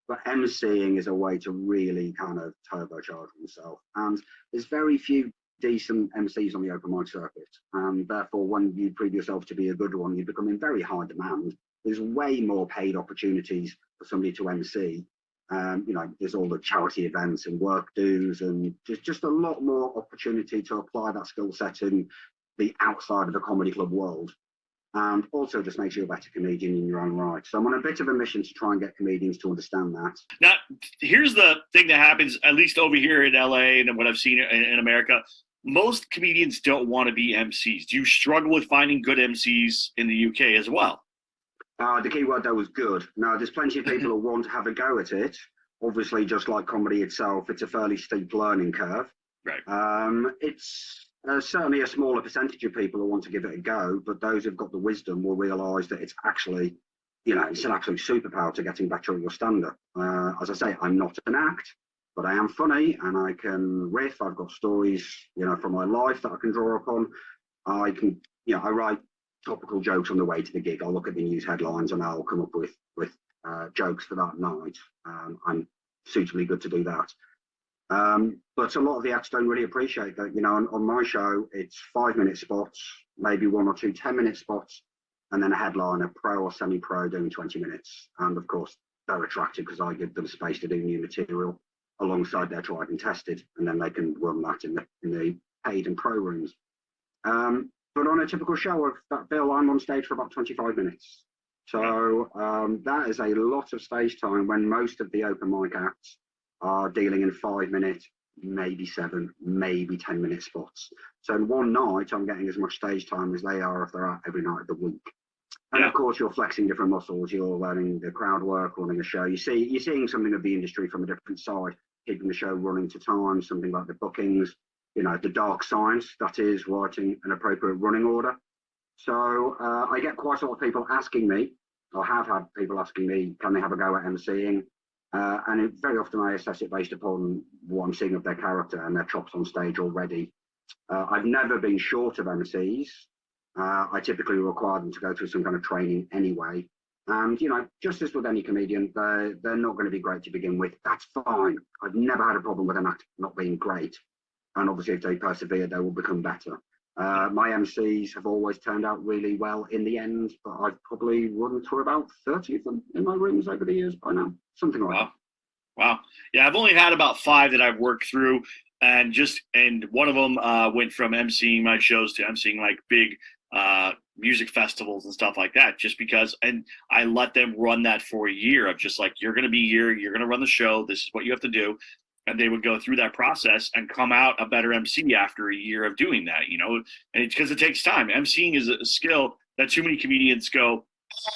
but emceeing is a way to really kind of turbocharge oneself. And there's very few decent MCs on the open mic circuit, and therefore, when you prove yourself to be a good one, you become in very high demand. There's way more paid opportunities for somebody to MC. There's all the charity events and work dues, and there's just a lot more opportunity to apply that skill set in the outside of the comedy club world. And also just makes you a better comedian in your own right. So I'm on a bit of a mission to try and get comedians to understand that. Now, here's the thing that happens, at least over here in LA and what I've seen in America. Most comedians don't want to be MCs. Do you struggle with finding good MCs in the UK as well? The key word there was good. Now, there's plenty of people who want to have a go at it. Obviously, just like comedy itself, it's a fairly steep learning curve. Right. It's certainly a smaller percentage of people who want to give it a go, but those who've got the wisdom will realise that it's actually, it's an absolute superpower to getting better at your stand-up. As I say, I'm not an act, but I am funny and I can riff. I've got stories, from my life that I can draw upon. I can, I write topical jokes on the way to the gig. I'll look at the news headlines and I'll come up with jokes for that night. I'm suitably good to do that. But a lot of the acts don't really appreciate that. On my show, it's 5-minute spots, maybe 1 or 2 10-minute spots, and then a headliner, pro or semi-pro, doing 20 minutes. And of course, they're attracted because I give them space to do new material alongside their tried and tested, and then they can run that in the paid and pro rooms. But on a typical show of that bill, I'm on stage for about 25 minutes. So that is a lot of stage time when most of the open mic acts are dealing in 5-minute, maybe 7, maybe 10-minute spots. So in one night, I'm getting as much stage time as they are if they're out every night of the week. And of course, you're flexing different muscles. You're learning the crowd work, running a show. You're seeing something of the industry from a different side, keeping the show running to time, something like the bookings, the dark science, that is writing an appropriate running order. So I get quite a lot of people asking me, or have had people asking me, can they have a go at MCing? And very often I assess it based upon what I'm seeing of their character and their chops on stage already. I've never been short of MCs. I typically require them to go through some kind of training anyway. And, just as with any comedian, they're not going to be great to begin with. That's fine. I've never had a problem with an act not being great. And obviously, if they persevere, they will become better. My MCs have always turned out really well in the end, but I've probably run through about 30 of them in my rooms over the years by now, something like that. Wow. Yeah, I've only had about 5 that I've worked through, and one of them went from MCing my shows to MCing like big music festivals and stuff like that, just because, and I let them run that for a year of just like, you're going to be here, you're going to run the show, this is what you have to do. And they would go through that process and come out a better MC after a year of doing that, and it's because it takes time. MCing is a skill that too many comedians go,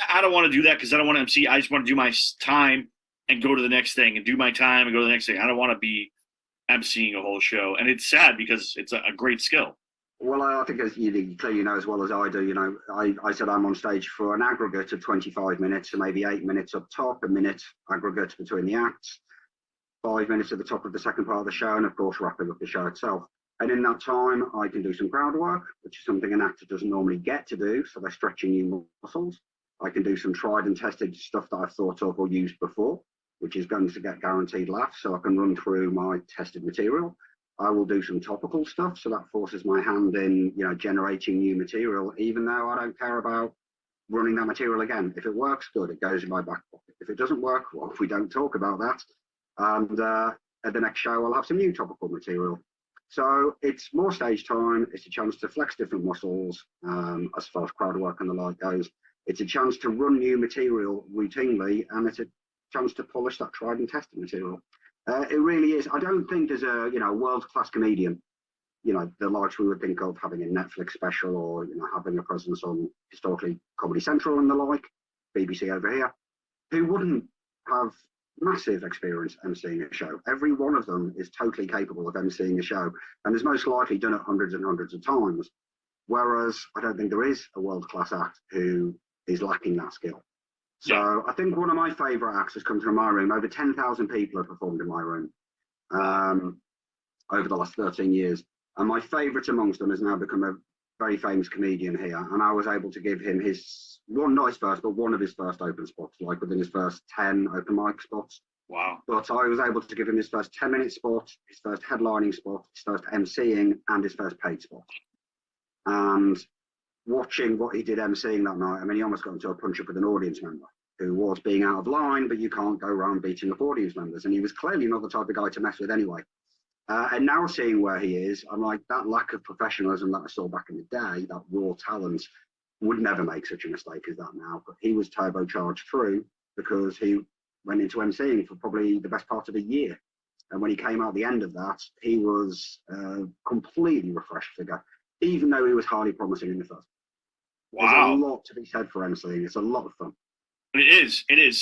I don't want to do that because I don't want to MC. I just want to do my time and go to the next thing and do my time and go to the next thing. I don't want to be MCing a whole show. And it's sad because it's a great skill. Well, I think as you clearly know as well as I do, I said I'm on stage for an aggregate of 25 minutes, so maybe 8 minutes up top, a minute aggregate between the acts. 5 minutes at the top of the second part of the show, and of course wrapping up the show itself. And in that time, I can do some crowd work, which is something an actor doesn't normally get to do, so they're stretching new muscles. I can do some tried and tested stuff that I've thought of or used before, which is going to get guaranteed laughs, so I can run through my tested material. I will do some topical stuff, so that forces my hand in, generating new material, even though I don't care about running that material again. If it works, good, it goes in my back pocket. If it doesn't work, well, we don't talk about that. And at the next show, I'll have some new topical material. So it's more stage time. It's a chance to flex different muscles as far as crowd work and the like goes. It's a chance to run new material routinely, and it's a chance to polish that tried and tested material. It really is. I don't think there's a world-class comedian, the likes we would think of having a Netflix special or having a presence on historically Comedy Central and the like, BBC over here, who wouldn't have massive experience emceeing a show. Every one of them is totally capable of emceeing a show and has most likely done it hundreds and hundreds of times. Whereas I don't think there is a world-class act who is lacking that skill. So I think one of my favourite acts has come through my room. Over 10,000 people have performed in my room over the last 13 years. And my favourite amongst them has now become a very famous comedian here. And I was able to give him not his first, but one of his first open spots, like within his first 10 open mic spots. Wow. But I was able to give him his first 10-minute spot, his first headlining spot, his first MCing, and his first paid spot. And watching what he did MCing that night, I mean, he almost got into a punch-up with an audience member who was being out of line, but you can't go around beating up audience members. And he was clearly not the type of guy to mess with anyway. And now seeing where he is, I'm like, that lack of professionalism that I saw back in the day, that raw talent, would never make such a mistake as that now. But he was turbocharged through because he went into MCing for probably the best part of a year. And when he came out the end of that, he was a completely refreshed figure, even though he was highly promising in the first. Wow. There's a lot to be said for MCing. It's a lot of fun. It is. It is.